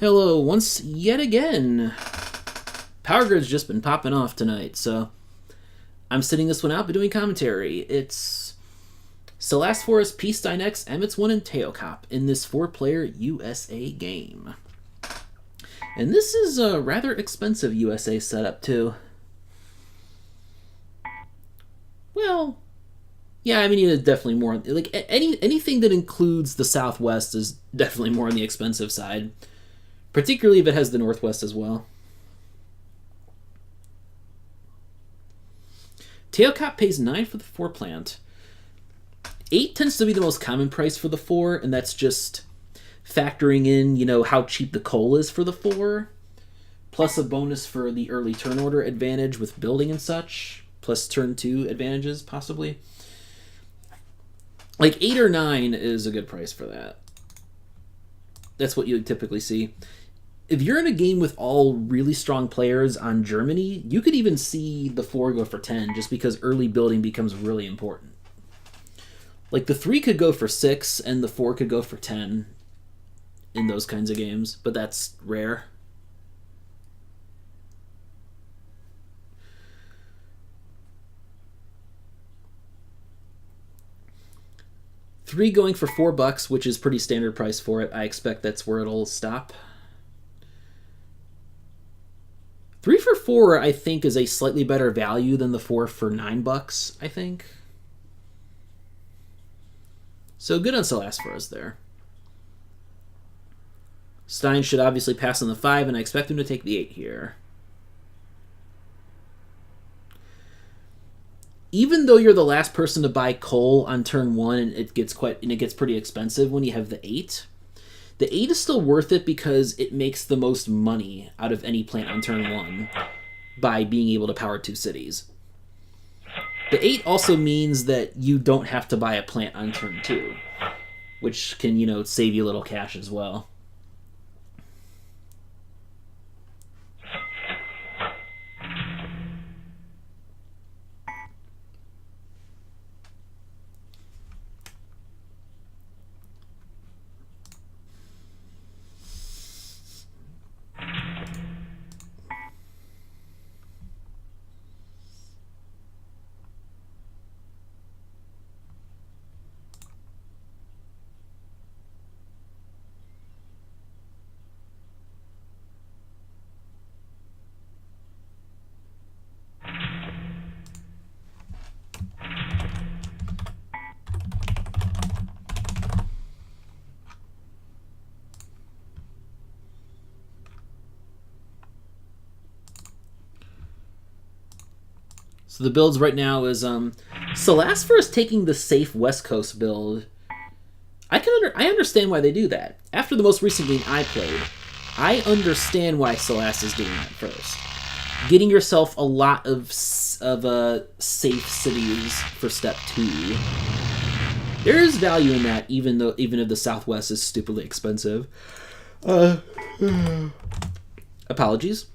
Hello, once yet again. Power Grid's just been popping off tonight, so I'm sitting this one out but doing commentary. It's Selasphorus, psteinx, amitss1, and teokop in this 4-player USA game. And this is a rather expensive USA setup, too. Well, yeah, I mean, it's definitely more... Like, anything that includes the Southwest is definitely more on the expensive side. Particularly if it has the Northwest as well. Teokop pays 9 for the 4 plant. 8 tends to be the most common price for the 4, and that's just factoring in, you know, how cheap the coal is for the 4, plus a bonus for the early turn order advantage with building and such, plus turn 2 advantages, possibly. Like, 8 or 9 is a good price for that. That's what you would typically see. If you're in a game with all really strong players on Germany, you could even see the 4 go for 10 just because early building becomes really important. Like, the 3 could go for 6 and the 4 could go for 10 in those kinds of games, but that's rare. $3 going for $4, which is pretty standard price for it. I expect that's where it'll stop. 3 for 4, I think, is a slightly better value than the 4 for $9, I think. So good on Selasphorus there. Stein should obviously pass on the 5, and I expect him to take the 8 here. Even though you're the last person to buy coal on turn 1, and it gets pretty expensive when you have the 8. The 8 is still worth it because it makes the most money out of any plant on turn 1 by being able to power 2 cities. The 8 also means that you don't have to buy a plant on turn 2, which can, you know, save you a little cash as well. So the builds right now is Selasphorus taking the safe West Coast build. I understand why they do that. After the most recent game I played, I understand why Selas is doing that first. Getting yourself a lot of safe cities for step 2. There is value in that, even if the Southwest is stupidly expensive. Apologies.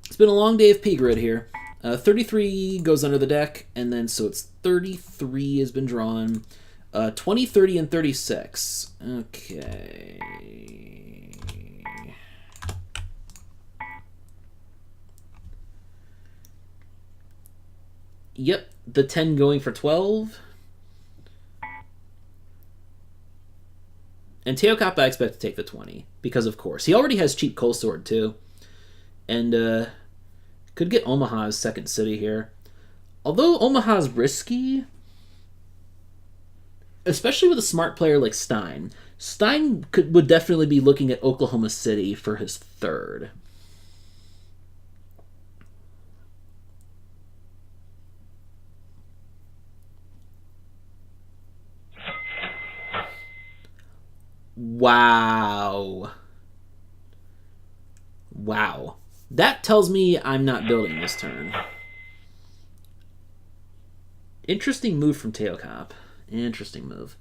It's been a long day of P-Grid here. 33 goes under the deck, and then so it's 33 has been drawn. 20, 30, and 36. Okay. Yep, the 10 going for 12. And teokop I expect to take the 20, because of course. He already has cheap coal sword, too. And, could get Omaha's second city here. Although Omaha's risky, especially with a smart player like Stein. Stein would definitely be looking at Oklahoma City for his 3rd. Wow. Wow. That tells me I'm not building this turn. Interesting move from teokop. Interesting move.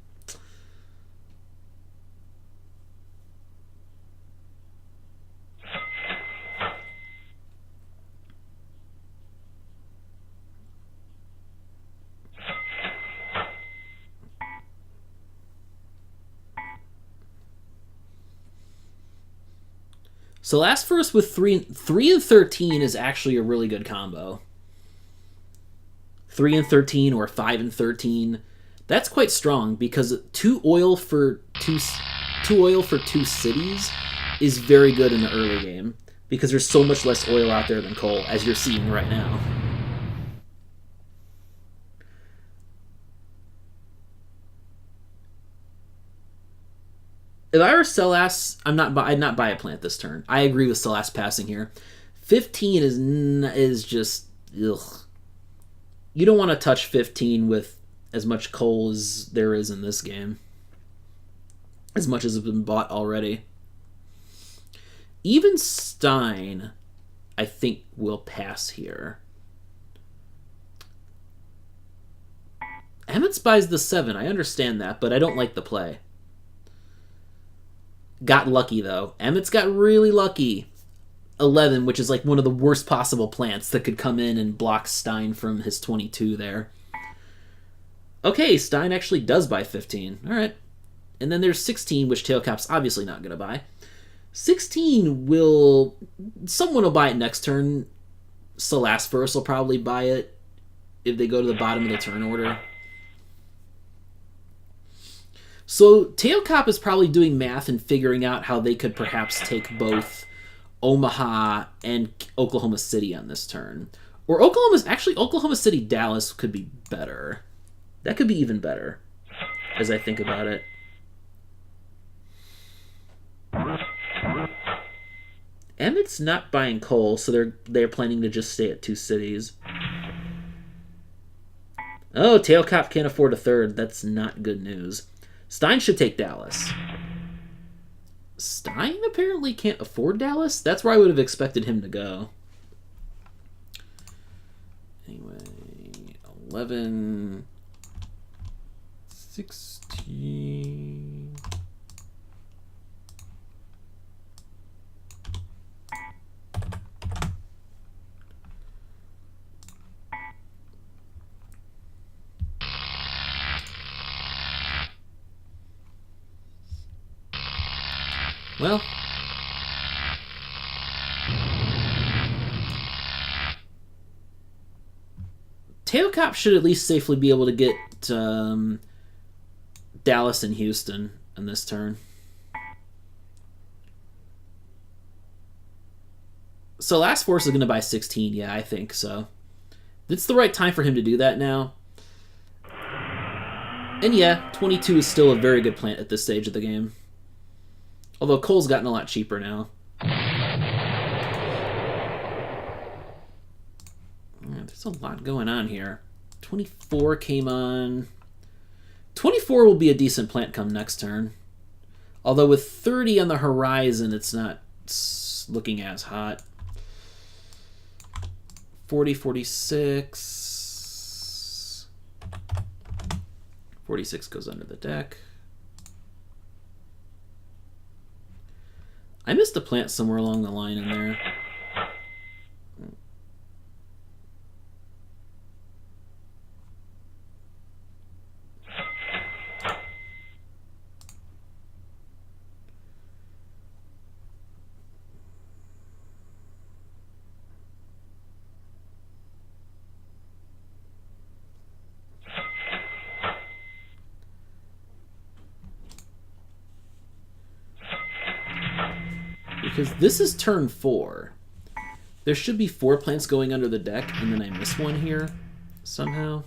Selasphorus with 3 and 13 is actually a really good combo. 3 and 13 or 5 and 13. That's quite strong because 2 oil for 2 cities is very good in the early game because there's so much less oil out there than coal, as you're seeing right now. If I were Selas, I'd not buy a plant this turn. I agree with Selas passing here. 15 is just ugh. You don't want to touch 15 with as much coal as there is in this game. As much as has been bought already. Even Stein, I think, will pass here. Amitss buys the 7. I understand that, but I don't like the play. Got lucky, though. Amitss got really lucky. 11, which is like one of the worst possible plants that could come in and block Stein from his 22 there. Okay, Stein actually does buy 15. All right. And then there's 16, which teokop's obviously not going to buy. 16 will... Someone will buy it next turn. Selasphorus will probably buy it if they go to the bottom of the turn order. So teokop is probably doing math and figuring out how they could perhaps take both Omaha and Oklahoma City on this turn. Or Oklahoma City Dallas could be better. That could be even better, as I think about it. Emmett's not buying coal, so they're planning to just stay at 2 cities. Oh, teokop can't afford a 3rd. That's not good news. Stein should take Dallas. Stein apparently can't afford Dallas? That's where I would have expected him to go. Anyway, 11, 16... Well, teokop should at least safely be able to get Dallas and Houston on this turn. So Selasphorus is going to buy 16. Yeah, I think so. It's the right time for him to do that now. And yeah, 22 is still a very good plant at this stage of the game. Although coal's gotten a lot cheaper now. There's a lot going on here. 24 came on. 24 will be a decent plant come next turn. Although with 30 on the horizon, it's not looking as hot. 40, 46. 46 goes under the deck. I missed a plant somewhere along the line in there. Because this is turn 4. There should be 4 plants going under the deck, and then I miss one here somehow.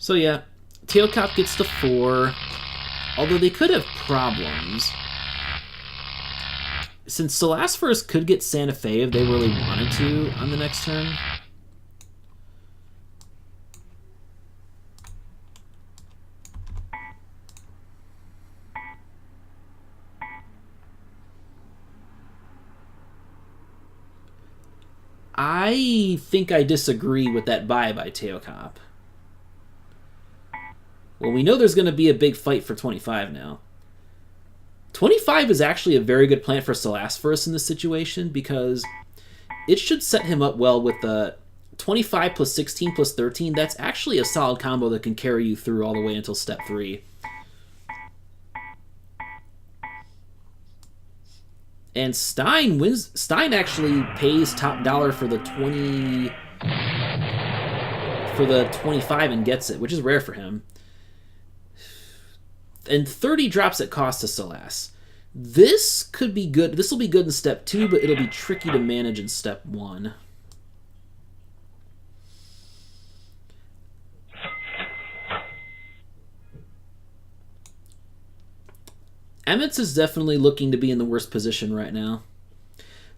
So yeah, teokop gets to 4, although they could have problems. Since Selasphorus could get Santa Fe if they really wanted to on the next turn. I think I disagree with that buy by teokop. Well, we know there's going to be a big fight for 25 now. 25 is actually a very good plan for Selasphorus in this situation because it should set him up well with the 25 plus 16 plus 13. That's actually a solid combo that can carry you through all the way until step 3. And Stein wins. Stein actually pays top dollar for the 25 and gets it, which is rare for him. And 30 drops at cost to Selas. This could be good. This will be good in step 2, but it'll be tricky to manage in step 1. Amitss is definitely looking to be in the worst position right now.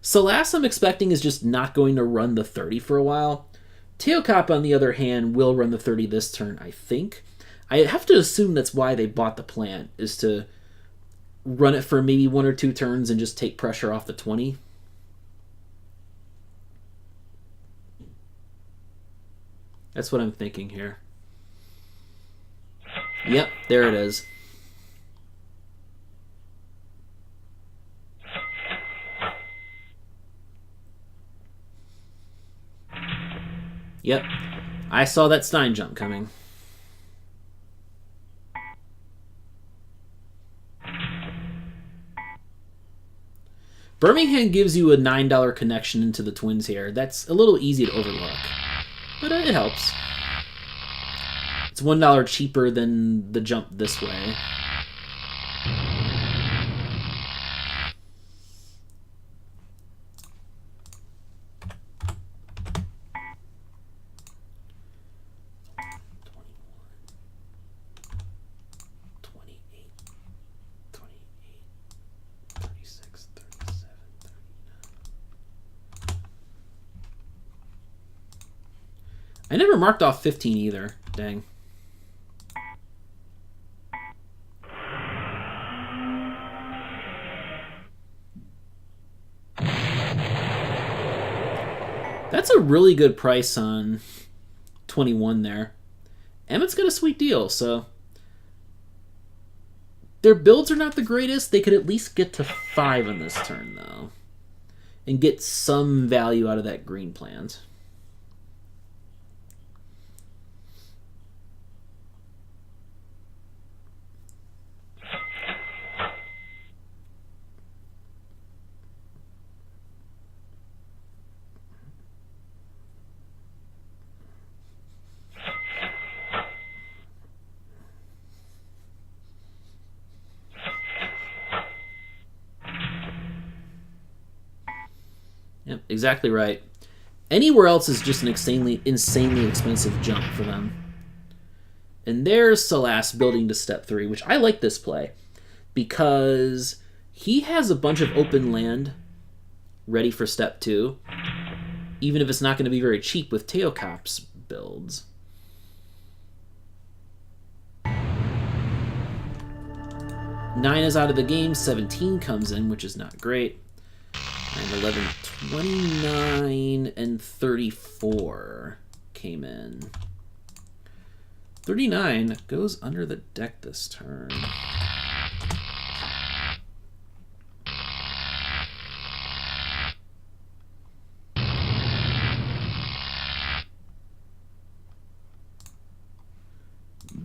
Selas, I'm expecting, is just not going to run the 30 for a while. Teokop, on the other hand, will run the 30 this turn, I think. I have to assume that's why they bought the plant, is to run it for maybe 1 or 2 turns and just take pressure off the 20. That's what I'm thinking here. Yep, there it is. Yep, I saw that Stein jump coming. Birmingham gives you a $9 connection into the Twins here. That's a little easy to overlook, but it helps. It's $1 cheaper than the jump this way. I never marked off 15 either. Dang. That's a really good price on 21 there. Emmett's got a sweet deal, so... Their builds are not the greatest. They could at least get to 5 on this turn, though. And get some value out of that green plant. Yep, exactly right. Anywhere else is just an insanely expensive jump for them. And there's Selas building to step 3, which I like this play because he has a bunch of open land ready for step 2, even if it's not going to be very cheap with Teokop's builds. Nine is out of the game, 17 comes in, which is not great. 9, 11, 29, and 34 came in. 39 goes under the deck this turn.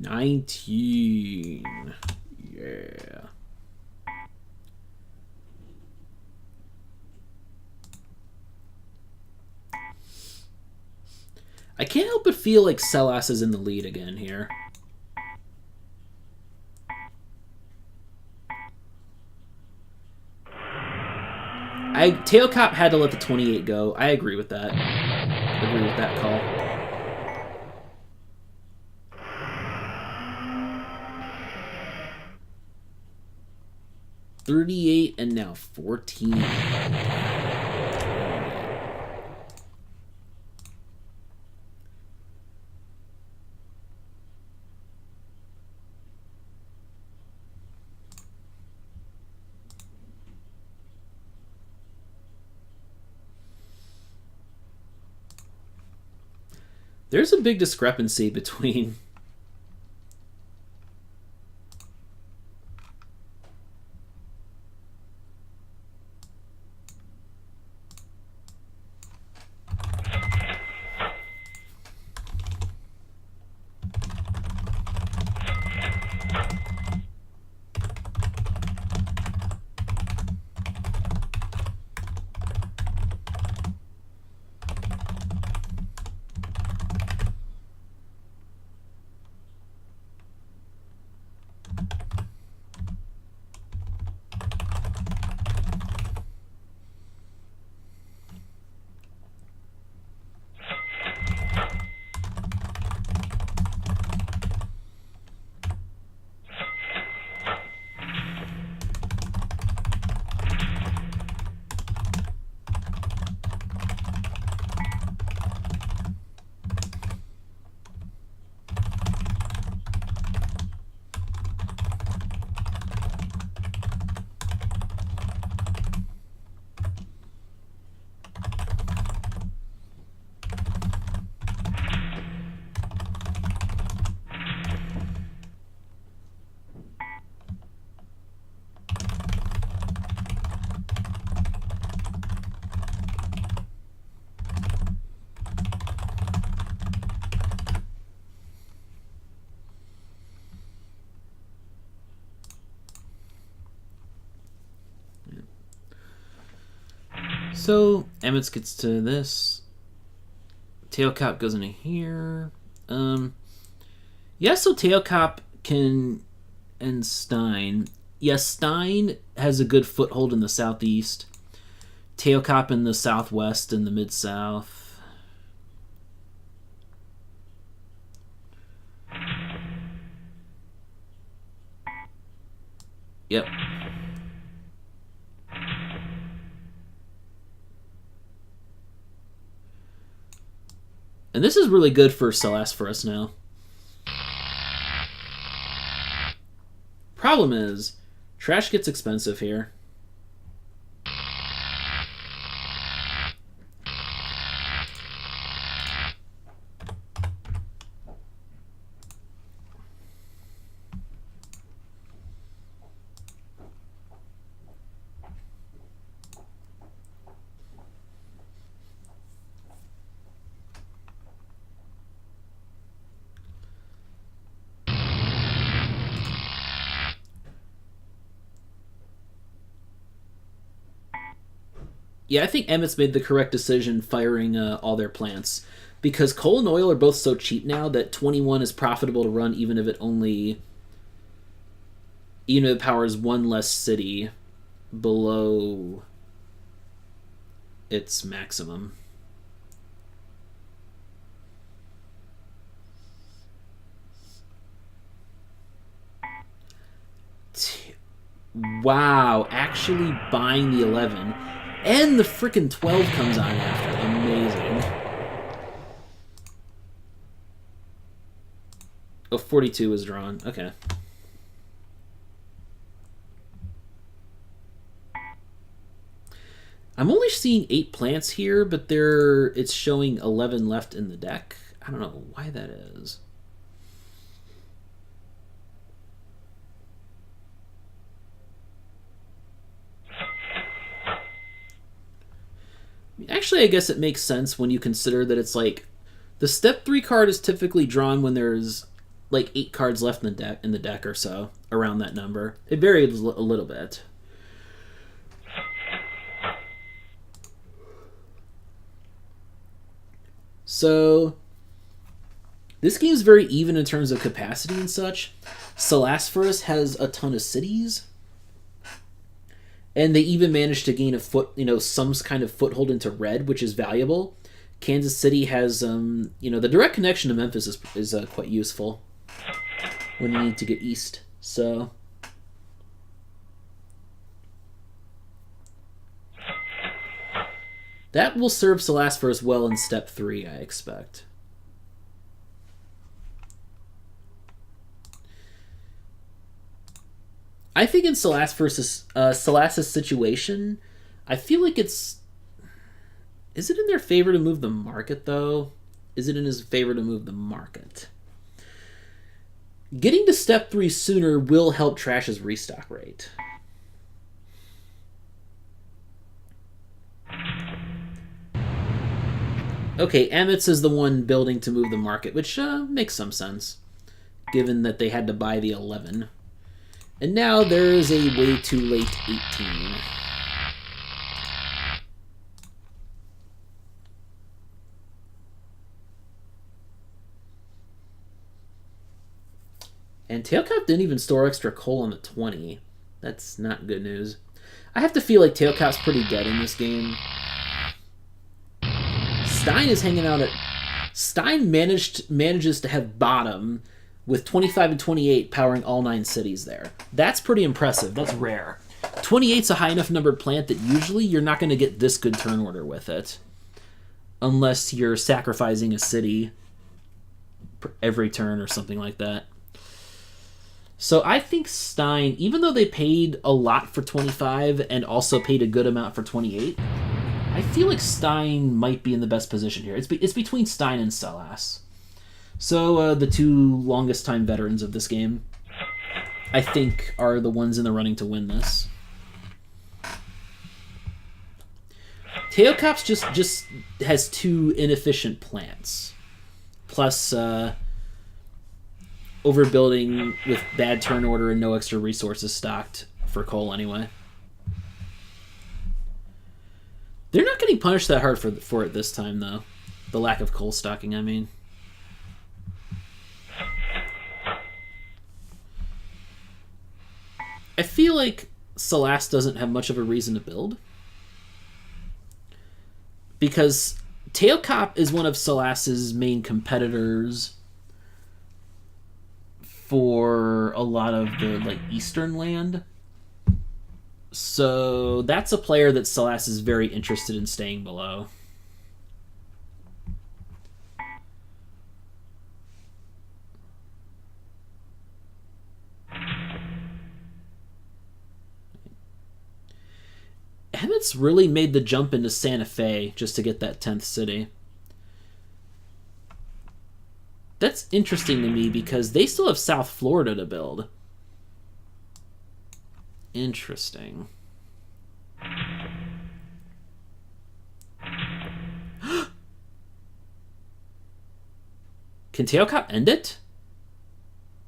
$19. Yeah. I can't help but feel like Selas is in the lead again here. Teokop had to let the 28 go. I agree with that. Agree with that call. 38 and now 14. There's a big discrepancy between So amitss gets to this. Teokop goes into here. Yeah, so teokop can and Stein. Yes, Stein has a good foothold in the southeast. Teokop in the southwest and the mid-south. Yep. And this is really good for Selasphorus now. Problem is, trash gets expensive here. Yeah, I think amitss made the correct decision firing all their plants. Because coal and oil are both so cheap now that 21 is profitable to run even if it powers one less city below its maximum. Wow, actually buying the 11. And the frickin' 12 comes on after. Amazing. Oh, 42 was drawn. Okay. I'm only seeing 8 plants here, but it's showing 11 left in the deck. I don't know why that is. Actually, I guess it makes sense when you consider that it's like the step 3 card is typically drawn when there's like 8 cards left in the deck or so, around that number. It varies a little bit. So this game is very even in terms of capacity and such. Selasphorus has a ton of cities. And they even managed to gain some kind of foothold into red, which is valuable. Kansas City has, the direct connection to Memphis is quite useful when you need to get east. So, That will serve Selasphorus well in step 3, I expect. I think in Selas's situation, I feel like it's... Is it in their favor to move the market, though? Is it in his favor to move the market? Getting to step 3 sooner will help Trash's restock rate. Okay, amitss is the one building to move the market, which makes some sense, given that they had to buy the 11. And now there is a way too late 18. And teokop didn't even store extra coal on the 20. That's not good news. I have to feel like teokop's pretty dead in this game. Stein is hanging out at... Stein manages to have bottom with 25 and 28 powering all 9 cities there. That's pretty impressive. That's rare. 28's a high enough numbered plant that usually you're not going to get this good turn order with it. Unless you're sacrificing a city every turn or something like that. So I think Stein, even though they paid a lot for 25 and also paid a good amount for 28, I feel like Stein might be in the best position here. It's between Stein and Selas. So the two longest time veterans of this game, I think, are the ones in the running to win this. teokop's just has 2 inefficient plants. Plus overbuilding with bad turn order and no extra resources stocked for coal anyway. They're not getting punished that hard for it this time, though. The lack of coal stocking, I mean. I feel like Selas doesn't have much of a reason to build. Because teokop is one of Selas's main competitors for a lot of the eastern land. So that's a player that Selas is very interested in staying below. amitss really made the jump into Santa Fe just to get that 10th city. That's interesting to me because they still have South Florida to build. Interesting. Can teokop end it?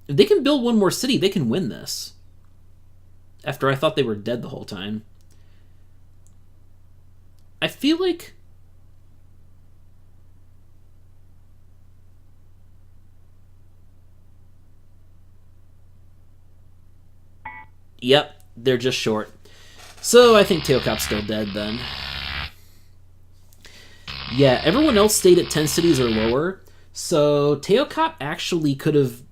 If they can build one more city, they can win this. After I thought they were dead the whole time. I feel like... Yep, they're just short. So I think teokop's still dead then. Yeah, everyone else stayed at 10 cities or lower. So teokop actually could have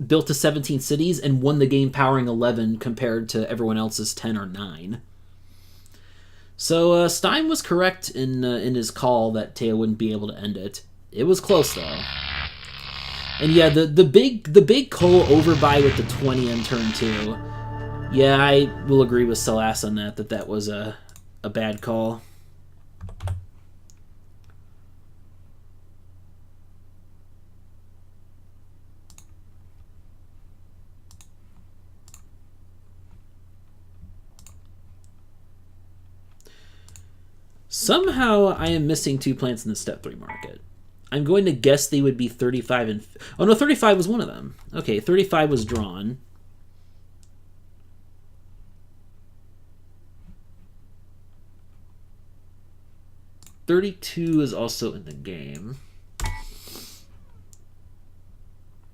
built to 17 cities and won the game powering 11 compared to everyone else's 10 or 9. So Stein was correct in his call that Teo wouldn't be able to end it. It was close though. And yeah, the big coal overbuy with the 20 on turn 2. Yeah, I will agree with Selas on that was a bad call. Somehow I am missing 2 plants in the step 3 market. I'm going to guess they would be 35 and... Oh no, 35 was one of them. Okay, 35 was drawn. .32 is also in the game.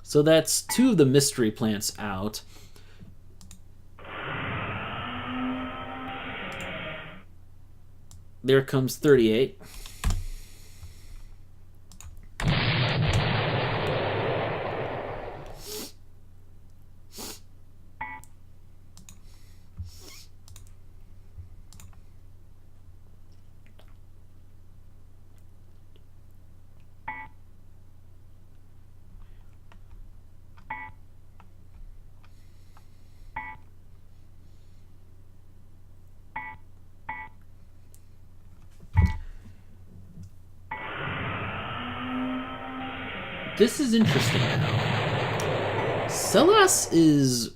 So that's 2 of the mystery plants out. There comes 38. This is interesting now. Selas is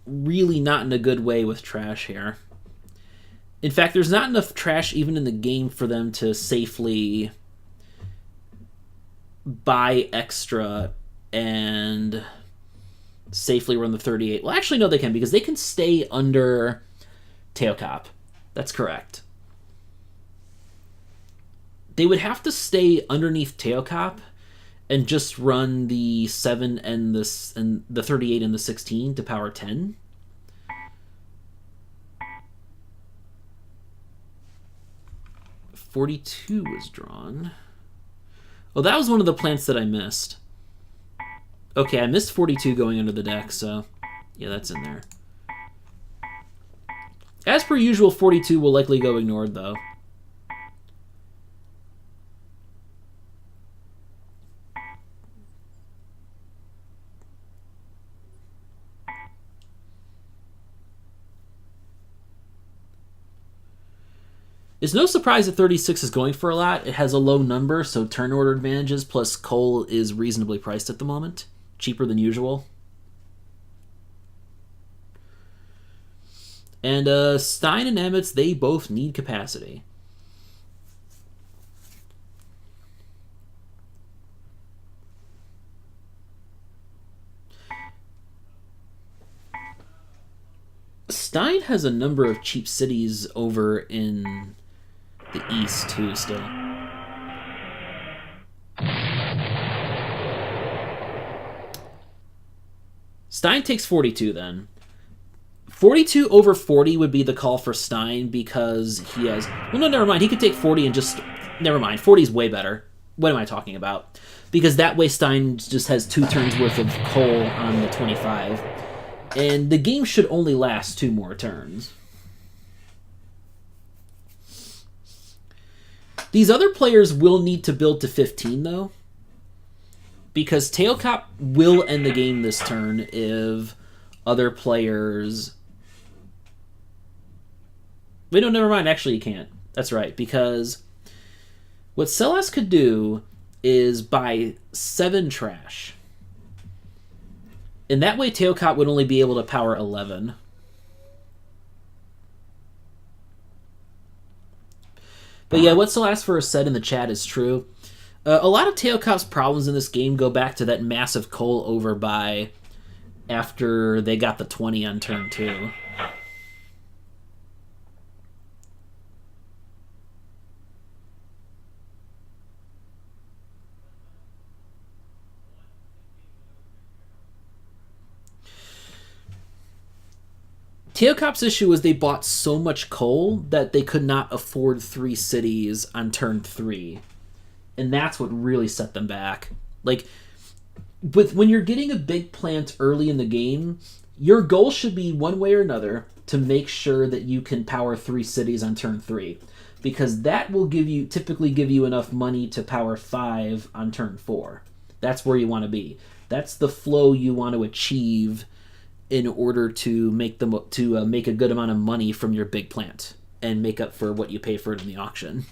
really not in a good way with trash here. In fact, there's not enough trash even in the game for them to safely buy extra and safely run the 38. Well, actually, no, they can, because they can stay under teokop. That's correct. They would have to stay underneath teokop and just run the 7 and the 38 and the 16 to power 10. .42 was drawn. Oh, that was one of the plants that I missed. Okay, I missed 42 going under the deck, so yeah, that's in there. As per usual, 42 will likely go ignored, though. It's no surprise that 36 is going for a lot. It has a low number, so turn order advantages, plus coal is reasonably priced at the moment. Cheaper than usual. And Stein and Amitss, they both need capacity. Stein has a number of cheap cities over in the east, too, still. Stein takes 42, then. 42 over 40 would be the call for Stein, because he has... Well, no, never mind. He could take 40 and just... Never mind. 40 is way better. What am I talking about? Because that way Stein just has 2 turns worth of coal on the 25. And the game should only last 2 more turns. These other players will need to build to 15, though. Because teokop will end the game this turn if other players... Wait, no, never mind. Actually, you can't. That's right, because what Selas could do is buy 7 trash. And that way teokop would only be able to power 11. But yeah, what Selasphorus said in the chat is true. A lot of teokop's problems in this game go back to that massive coal overbuy after they got the 20 on turn 2. Teokop's issue was they bought so much coal that they could not afford 3 cities on turn 3. And that's what really set them back. Like, when you're getting a big plant early in the game, your goal should be one way or another to make sure that you can power 3 cities on turn 3. Because that will typically give you enough money to power 5 on turn 4. That's where you want to be. That's the flow you want to achieve in order to make make a good amount of money from your big plant and make up for what you pay for it in the auction.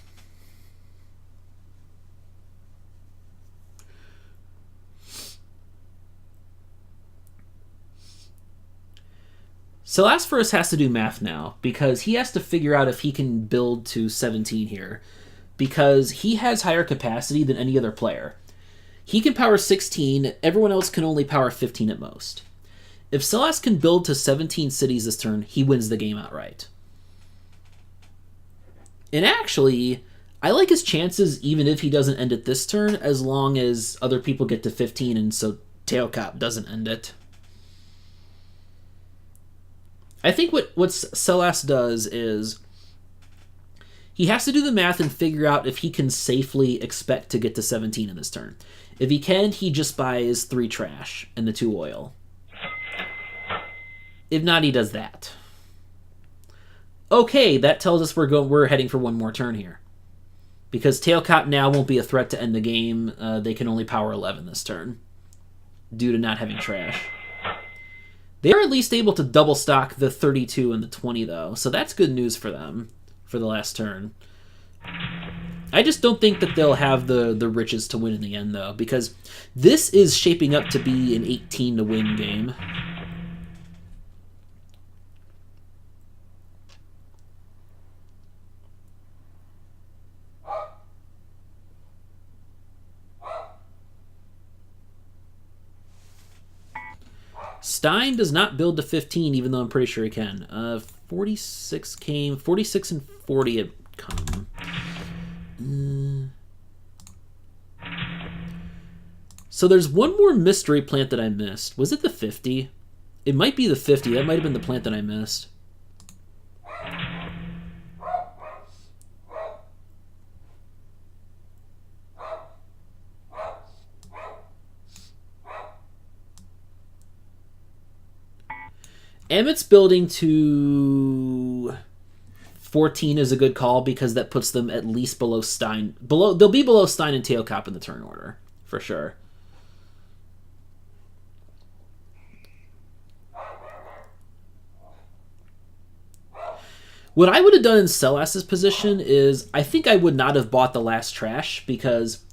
Selasphorus has to do math now, because he has to figure out if he can build to 17 here, because he has higher capacity than any other player. He can power 16, everyone else can only power 15 at most. If Selas can build to 17 cities this turn, he wins the game outright. And actually, I like his chances even if he doesn't end it this turn, as long as other people get to 15 and so teokop doesn't end it. I think what Selas does is he has to do the math and figure out if he can safely expect to get to 17 in this turn. If he can, he just buys 3 trash and the 2 oil. If not, he does that. Okay, that tells us we're heading for one more turn here. Because teokop now won't be a threat to end the game. They can only power 11 this turn due to not having trash. They are at least able to double stock the 32 and the 20, though, so that's good news for them for the last turn. I just don't think that they'll have the riches to win in the end, though, because this is shaping up to be an 18 to win game. Stein does not build to 15, even though I'm pretty sure he can. 46 came. 46 and 40 had come. So there's one more mystery plant that I missed. Was it the 50? It might be the 50. That might have been the plant that I missed. Amit's building to 14 is a good call because that puts them at least below Stein. They'll be below Stein and teokop in the turn order, for sure. What I would have done in Selas's position is I think I would not have bought the last trash because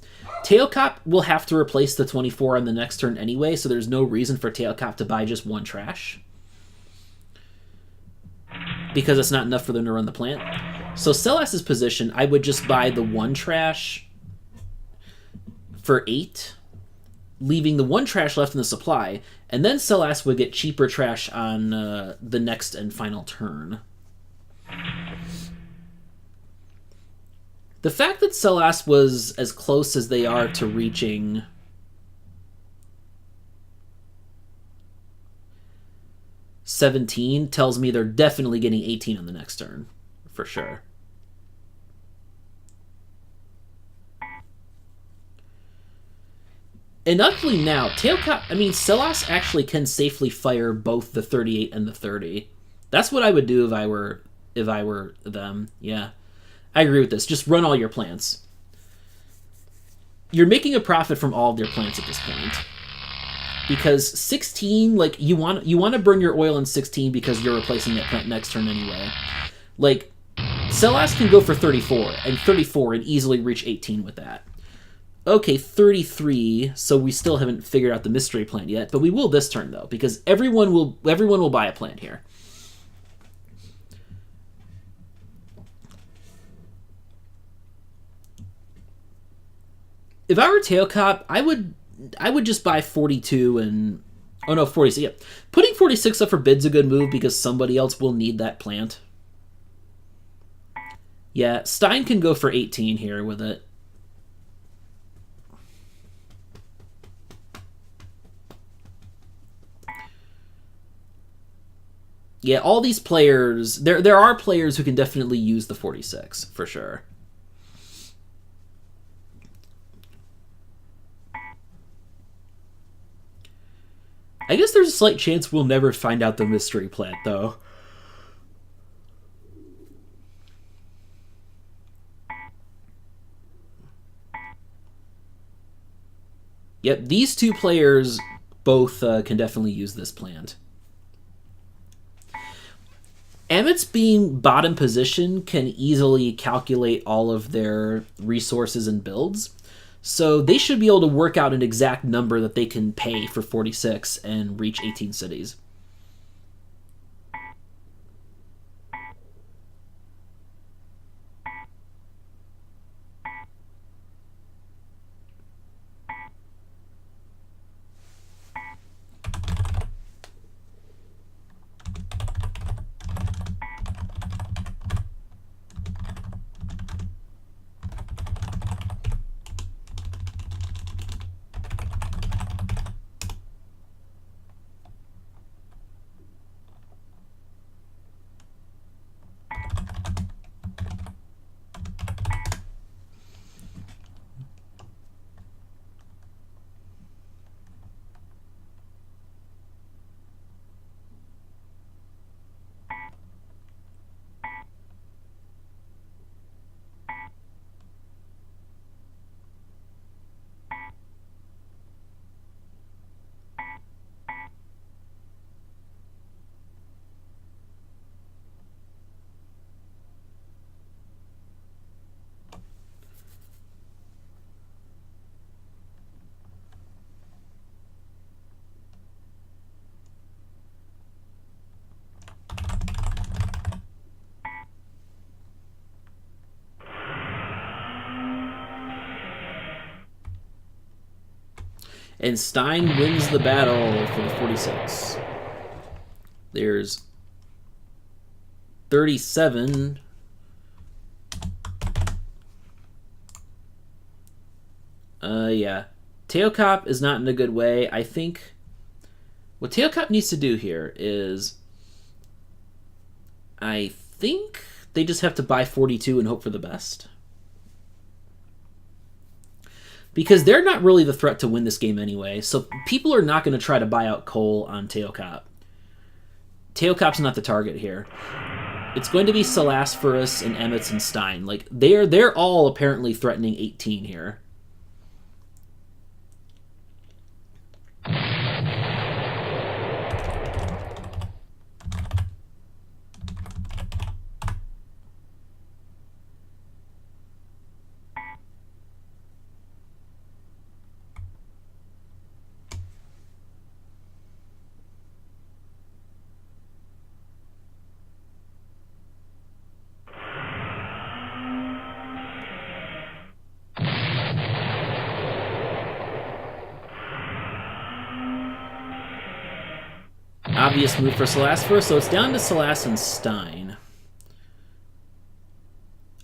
teokop will have to replace the 24 on the next turn anyway, so there's no reason for teokop to buy just one trash, because it's not enough for them to run the plant. So Selas's position, I would just buy the one trash for 8, leaving the one trash left in the supply, and then Selas would get cheaper trash on the next and final turn. The fact that Selas was as close as they are to reaching 17 tells me they're definitely getting 18 on the next turn, for sure. And luckily now, Selas actually can safely fire both the 38 and the 30. That's what I would do if I were them. Yeah, I agree with this. Just run all your plants. You're making a profit from all of your plants at this point. Because 16, like, you want to burn your oil in 16 because you're replacing that plant next turn anyway. Like, Selas can go for 34 and easily reach 18 with that. Okay, 33, so we still haven't figured out the mystery plant yet, but we will this turn though, because everyone will buy a plant here. If I were teokop, I would just buy 42 and... Oh no, 46, yeah. Putting 46 up for bid's a good move because somebody else will need that plant. Yeah, Stein can go for 18 here with it. Yeah, all these players... There are players who can definitely use the 46, for sure. I guess there's a slight chance we'll never find out the mystery plant, though. Yep, these two players both can definitely use this plant. Amit's being bottom position can easily calculate all of their resources and builds. So they should be able to work out an exact number that they can pay for 46 and reach 18 cities. And Stein wins the battle for the 46. There's 37. Yeah. Teokop is not in a good way. I think what teokop needs to do here is, I think they just have to buy 42 and hope for the best. Because they're not really the threat to win this game anyway, so people are not going to try to buy out Cole on teokop. Teokop's not the target here. It's going to be Selasphorus and amitss and Stein. Like, they're all apparently threatening 18 here. Obvious move for Selasphorus, so it's down to Selas and Stein.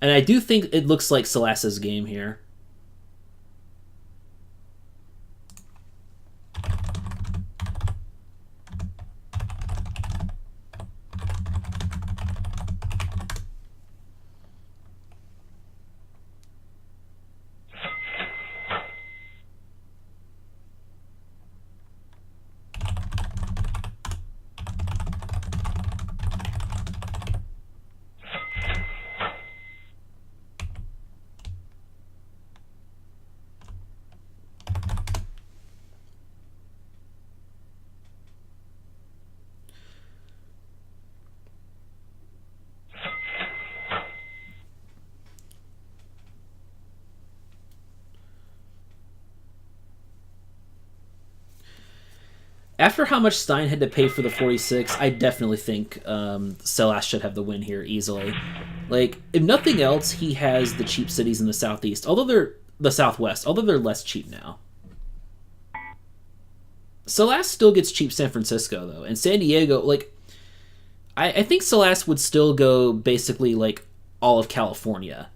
And I do think it looks like Selas's game here. After how much Stein had to pay for the 46, I definitely think Selas should have the win here easily. Like, if nothing else, he has the cheap cities in the southeast, although they're the southwest, although they're less cheap now. Selas still gets cheap San Francisco, though, and San Diego, like, I think Selas would still go basically, like, all of California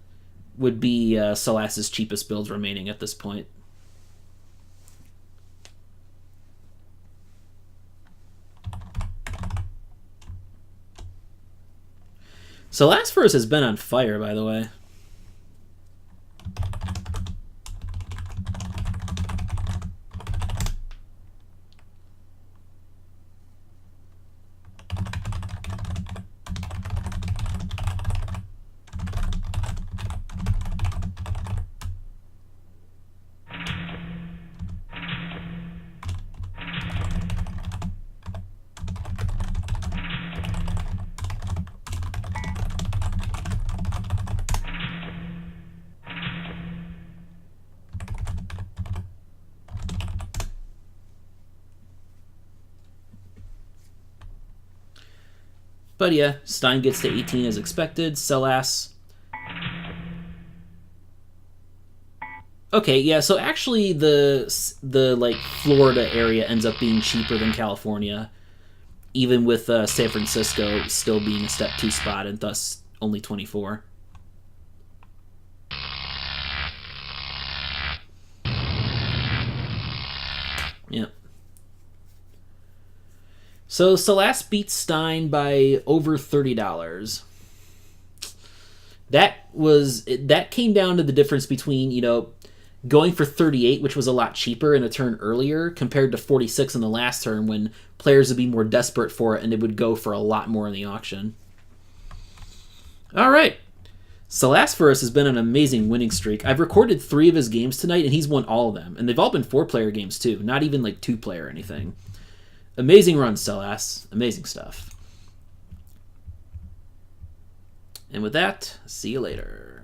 would be Selas's cheapest builds remaining at this point. Selasphorus has been on fire, by the way. But yeah, Stein gets to 18 as expected. Selas. Okay, yeah, so actually the like Florida area ends up being cheaper than California, even with San Francisco still being a step 2 spot and thus only 24. Yeah. So Selas beats Stein by over $30. That came down to the difference between, you know, going for 38, which was a lot cheaper in a turn earlier, compared to 46 in the last turn when players would be more desperate for it and it would go for a lot more in the auction. All right. Selasphorus has been an amazing winning streak. I've recorded 3 of his games tonight and he's won all of them. And they've all been 4-player games too, not even like 2-player or anything. Amazing run, Selas. Amazing stuff. And with that, see you later.